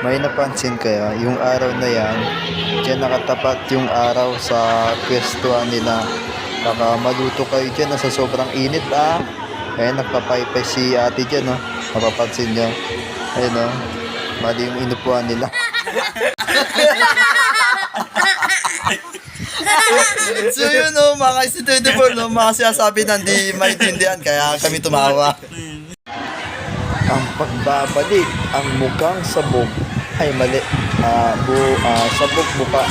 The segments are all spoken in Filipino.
May napansin kaya, yung araw na yan, dyan nakatapat yung araw sa pwestuhan nila. Baka maluto kayo dyan sa sobrang init Ayan, nagpapaypay si ate dyan Mapapansin nyo. Ayun mali yung inupuan nila. So yun mga estudyante po, mga sinasabi na hindi maintindihan, kaya kami tumawa. Ang pagbabalik, ang mukhang sabog, ay mali, sabog mukha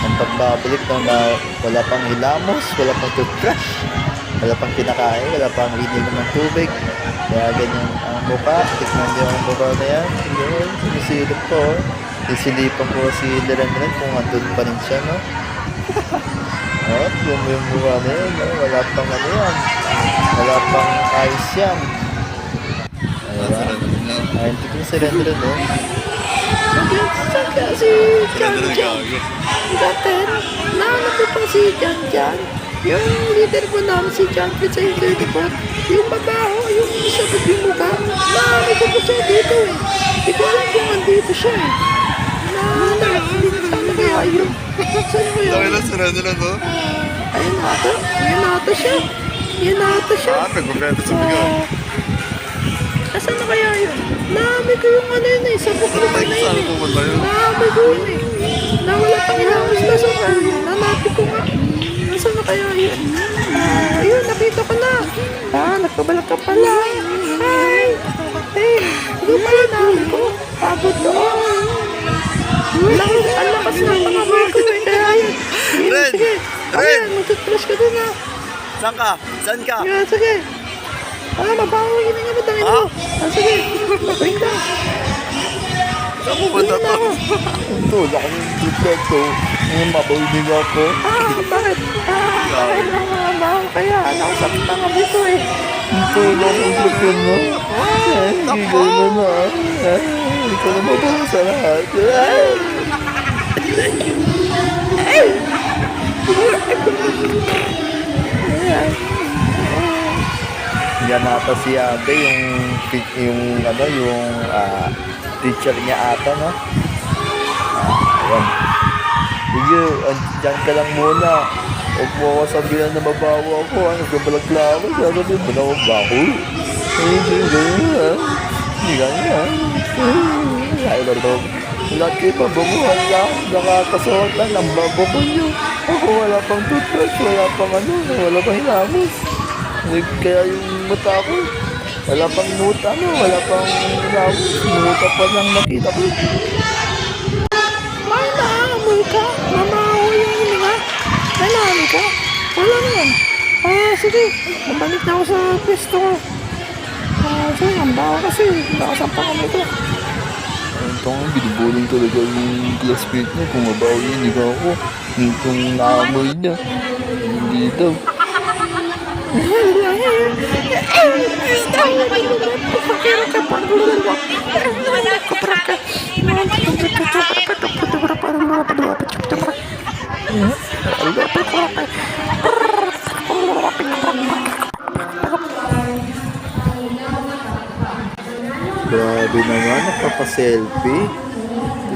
ang pagbabalik na wala pang hilamos, wala pang toothbrush, wala pang kinakain, wala pang ininom ng tubig, kaya ganyan ang mukha. Tignan niyo ang mukha na yan, yun, sinisilip ko, sisilipan ko si Liren kung andun pa rin siya, at yung mukha na yan, wala pang yan, wala pang ayos yan. Ayun, tignan si Liren Saan ka si Jan-Jan? Datin, nahanap ko pa si Jan-Jan. Yung leader ko namin si Jan-Jan sa Interport. Yung babaho, yung sabot yung mukha. Nahanap ko pa siya dito Hindi ko alam kung andito siya Nahanap, saan kaya yun? Saan kaya yun? Ayun nata, siya. Yun nata siya. Nasaan na kaya yun? Nahamay ko yung sabok naman na yun Nahamay ko yun Nawala pang ilamos na sa kanya. Nanapit ko nga. Nasaan na kaya yun? Ayun, nakita ko na. Nagpabalak ka pala. Hi! Hindi pala namin ko. Pagod doon. Ang lakas na pangamay ko Kaya yun. Sige. Ayan, mag-toothbrush ka doon Saan ka? Saan ka? Sige. Mabaho yun nga madangin mo. Sige. Wait lang. Saan mo ba ito? Ito, laki ng toothbrush ko. Mabawinig ako. Bakit? Bakit lang mabaho kaya? Nakasakta nga dito Ito, laki ng toothbrush mo. Gigay na. Hindi ko na mabaho sa lahat. Yan ata si ate, yung teacher niya ata, ayan. Sige, dyan ka lang muna. Huwag mo ako sabihan na mabaho ako, nagbabalaglawa, sasabihin mo na ako baho. Hindi ganyan. Lahat kayo pabanguhan lang, nakakasuot lang, ang baboko nyo. Ako wala pang toothbrush, wala pang hilamos. Kaya yung mata ko, wala pang wala pang hilamos, muta pa lang nakita ko. May naamoy ka, mamaho yung hininga. Nalaman ka, wala naman. Sige, mabalik na ako sa pwesto ko. Sige, ang baho kasi, nakasampa kami ito. Ito nga, binibulong talaga yung classmate niya kung mabaho yun, hindi ako. Itong naamoy niya, hindi daw. Grabe naman, nagpapaselfie.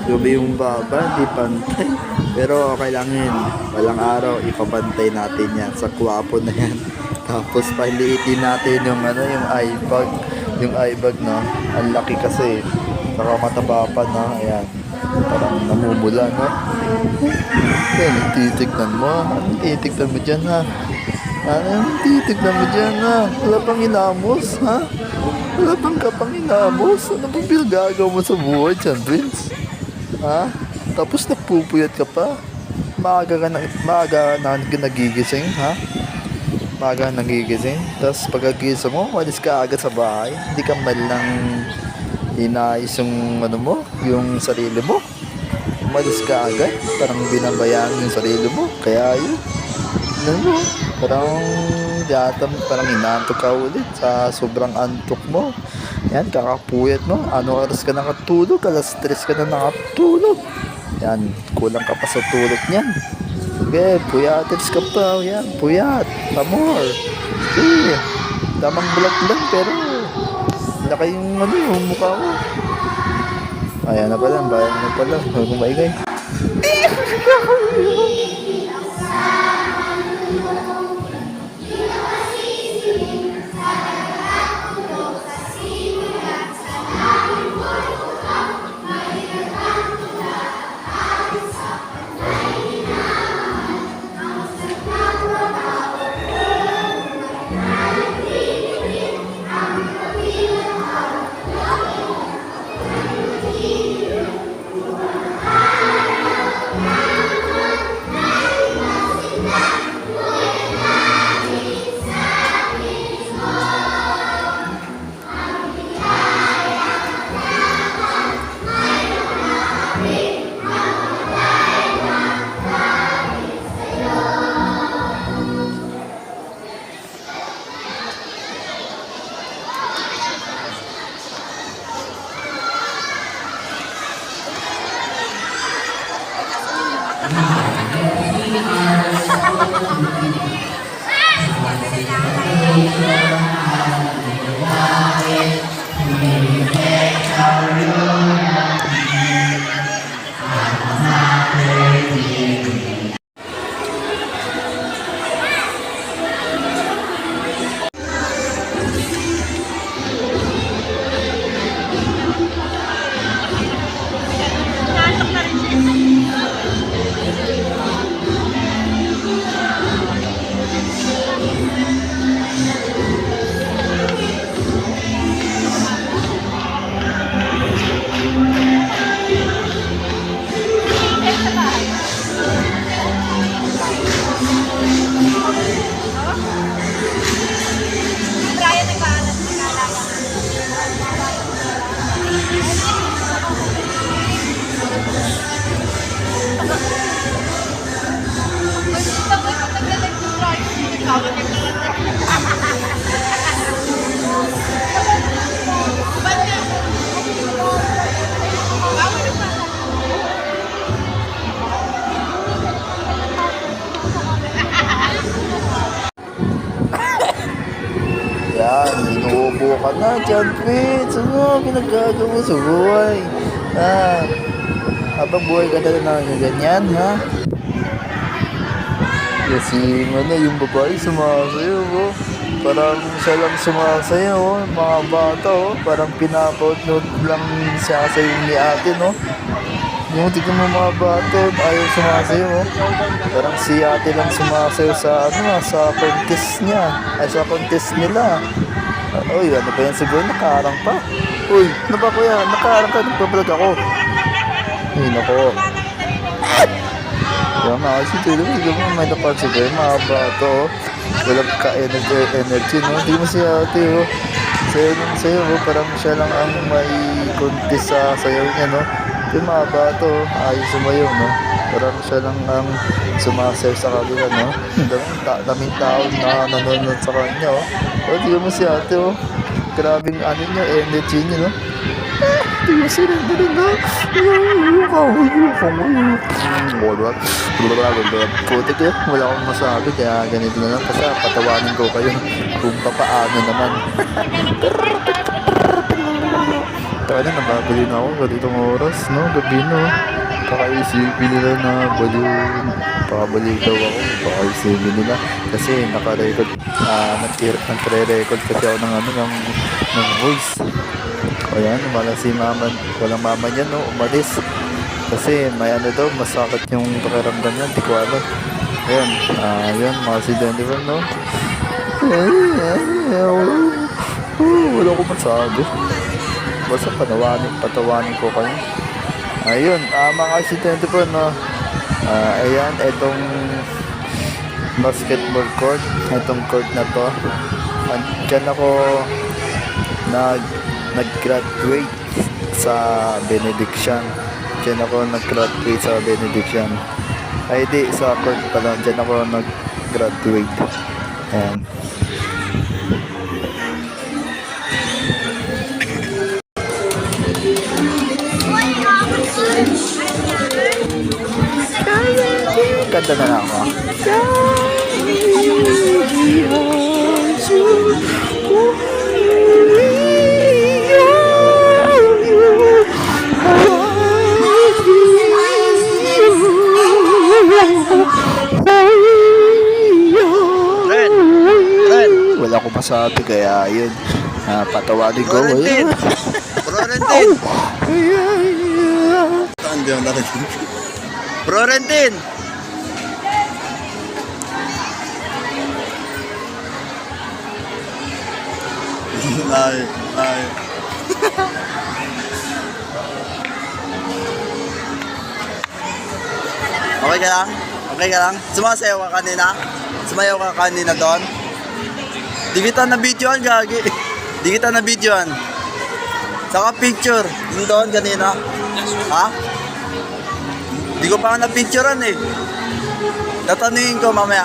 Gabi yung baba, di pantay. Pero okay lang yun. Walang araw, ipabantay natin yan. Sa kwapo na yan. Tapos paliitin natin yung eye-bag. Yung eye-bag ang laki kasi. Saka mataba pa ayan. Parang namumula Yan, titignan mo. Anong titignan mo dyan Anong titignan mo dyan Wala pang inamos Wala pang kapang inamos. Ano bang pinagagawa mo sa buhay dyan, Prince? Tapos nagpupuyat ka pa. Maaga na nagigising, Maaga nagigising. Tapos pagkagising mo, walis ka agad sa bahay. Hindi ka man lang inayos yung yung sarili mo. Umalis ka agad. Parang binabayaan yung sarili mo. Kaya yun. Parang inantok ka ulit sa sobrang antok mo. Yan, kakapuyat mo. Ano oras ka nakatulog? 3:00 ka na nakatulog. Yan, kulang ka pa sa tulog niyan. Sige, puyatits ka pa. Yan, puyat. Tamor. Sige, tamang bulag lang pero laki yung yung mukha mo. Ayan na pala, bayan na pala. Huwag mong maingay. Yan, inuubo ka na, John Fitz. Ano, pinagagawa sa buhay. Ha? Habang buhay ka na ganyan, ha? Kasi ano, yung babae sumasayo, oh. Parang siya lang sumasayo, oh. Mga bata, oh. Parang pinapout-note lang siya sa ni ate, no? Yung tignan mo mga bata, ayaw sumasayo, oh. Parang si ate lang sumasayo sa, ano, sa contest niya. Ay, sa contest nila. Uy, ano ba yan? Siguro nakaarang pa. Uy, ano ba kuya? Nakaarang ka, nagbablog ako. Uy, nako. Yung mga kasi siguro may napagsigay, mga bata, oh. Walang ka-energy, no? Hindi mo si ate, oh. Sayo, oh. Parang siya lang ang may contest sa sayaw niya, no? Yung mga bata, oh. Ayos sumayaw, no? Parang siya lang ang sumasayaw sa kanila, no? Daming tao na nanonood sa kanya, oh. Oh, tingnan mo si ate, oh. Grabing ano niya, energy niya, no? Tingnan mo sila, ganun na. Puti ko, wala akong masabi, kaya ganito na lang. Kasi patawanin ko kayo kung papaano naman. Taka na, nababali na ako ganitong oras, no? Gabi, no? Pakaisipin nila na pakabalik daw ako. Pakaisipin nila. Kasi naka-record, nagre-record kasi ako ng voice. O yan, walang mama niya, no? Umalis. Kasi may ano daw, masakit yung pakiramdam niya, di ko alam. Ayan, yun, mga si Jennifer, no? Wala ko masabi. Basta patawanin ko kayo. Ayun, mga si Jennifer, no? Ayan, itong basketball court, itong court na to. Diyan ako nag-graduate sa Benediction. Diyan ako nag-graduate sa Benediction. Ay di, sa court pala. Diyan ako nag-graduate. Ayan. Ganda na lang ako. sabi, kaya yun. Patawarin ko. Florentin! Ayun. Florentin! Ayan. Saan di ako narinig? Florentin! Ay. Okay ka lang? Okay ka lang? Sumasayaw ka kanina? Sumayaw ka kanina doon? Di kita na videoan, gagi. Di kita na videoan. Saka picture. Yung doon kanina. Ha? Di ko pa na picturean eh. Tatanungin ko mamaya.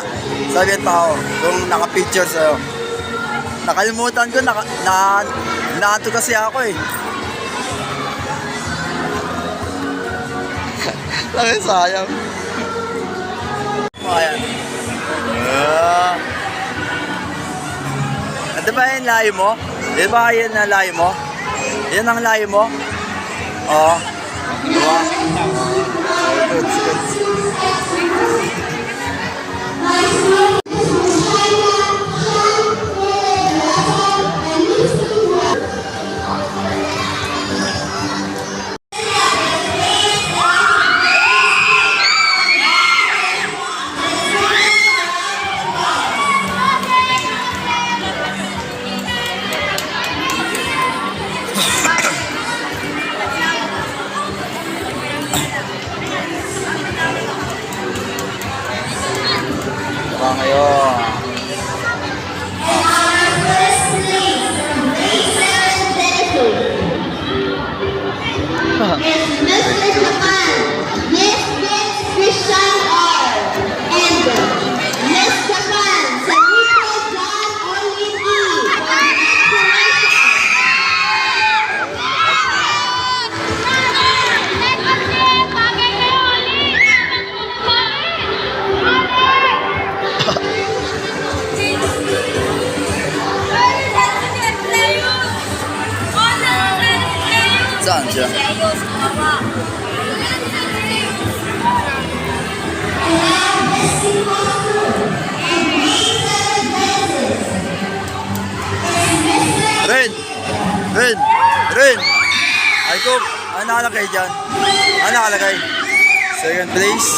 Sabihan pa ako kung naka-picture sa'yo. Nakalimutan ko, naato kasi ako eh. Laki sayang. Ayan. Ano ba yung layo mo? Di ba yan ang layo mo? Yan ang layo mo? Oo. Diba? Good. Diba ngayon? Miss Japan, Miss Christian R. And Miss Japan, Sanito John Olin E. Saan siya? Ren! Ay ko, ano nakalagay dyan? Ano nakalagay? Second place.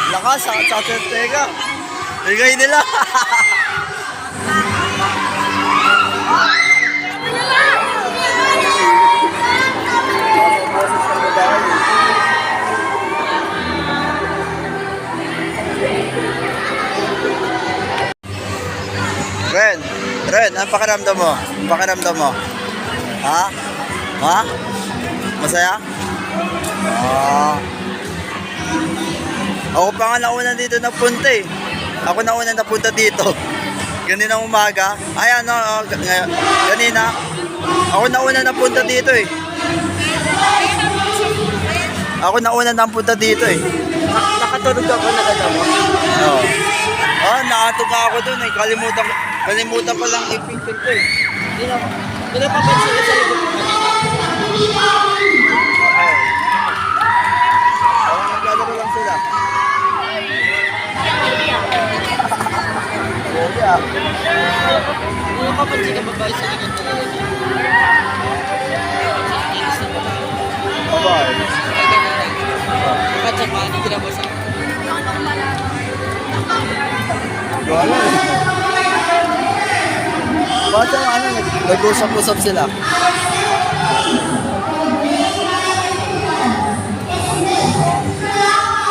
Lakas, sa teka. Bigay nila. Ren, ang pakiramdam mo? Ang pakiramdam mo? Ha? Masaya? Ako pa nga nauna dito napunta eh. Ako nauna napunta dito. Ganina umaga. Ay ano, ganina. Ako nauna napunta dito eh. Ako nauna napunta dito eh. Nakatulog ako na ganda mo. Oo. Nakatuka ako dun eh. Kalimutan pa lang i-picture ko eh. Hindi na papansin ko sa likod ko. Naglalaro lang sila. Hindi na papansin ka babae sa likod ko. Bye-bye. Kapag Japan, hindi na mo sa Wala eh. Bakit ano, nag-usap-usap sila?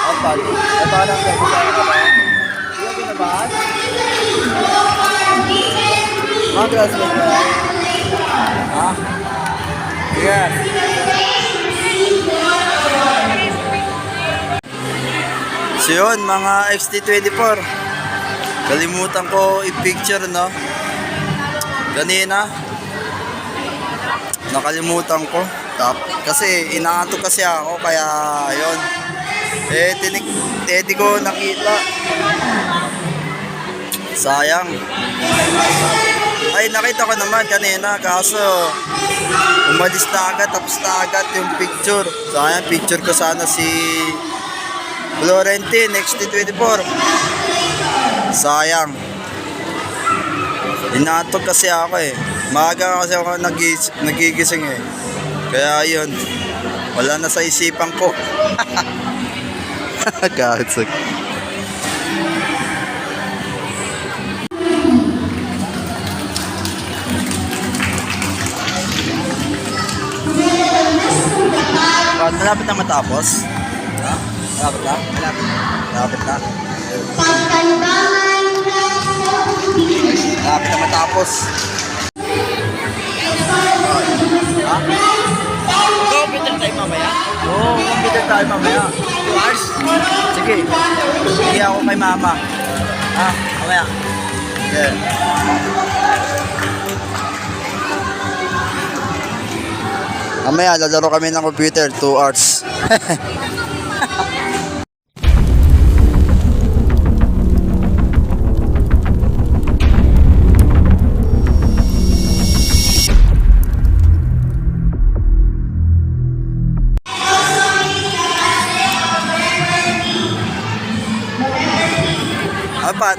Apal. Ay parang nag-usap ka ba? Hindi ka ginabahan? Mga classmate ba? Ha? Yes. So yun, mga XT24. Kalimutan ko i-picture, no? Kanina. Nakalimutan ko. Kasi inaantok kasi ako, kaya yun. Di ko nakita. Sayang. Ay, nakita ko naman kanina, kaso umalis na agad, tapos na agad yung picture. Sayang, picture ko sana si Florentin, XT24. Sayang. Inaantok kasi ako eh. Maaga kasi ako nagigising eh. Kaya yun. Wala na sa isipan ko. Katsag. Malapit na matapos? Ha? Malapit na? Malapit na? Pagkanbangan ng Malapit na matapos. Ha? Computer tayo mamaya. Oo, computer tayo mamaya. 2 hours? Sige. Hindi ako kay mama. Ha? Mamaya. Sige. Mamaya, lalaro kami ng computer. 2 hours. Apat.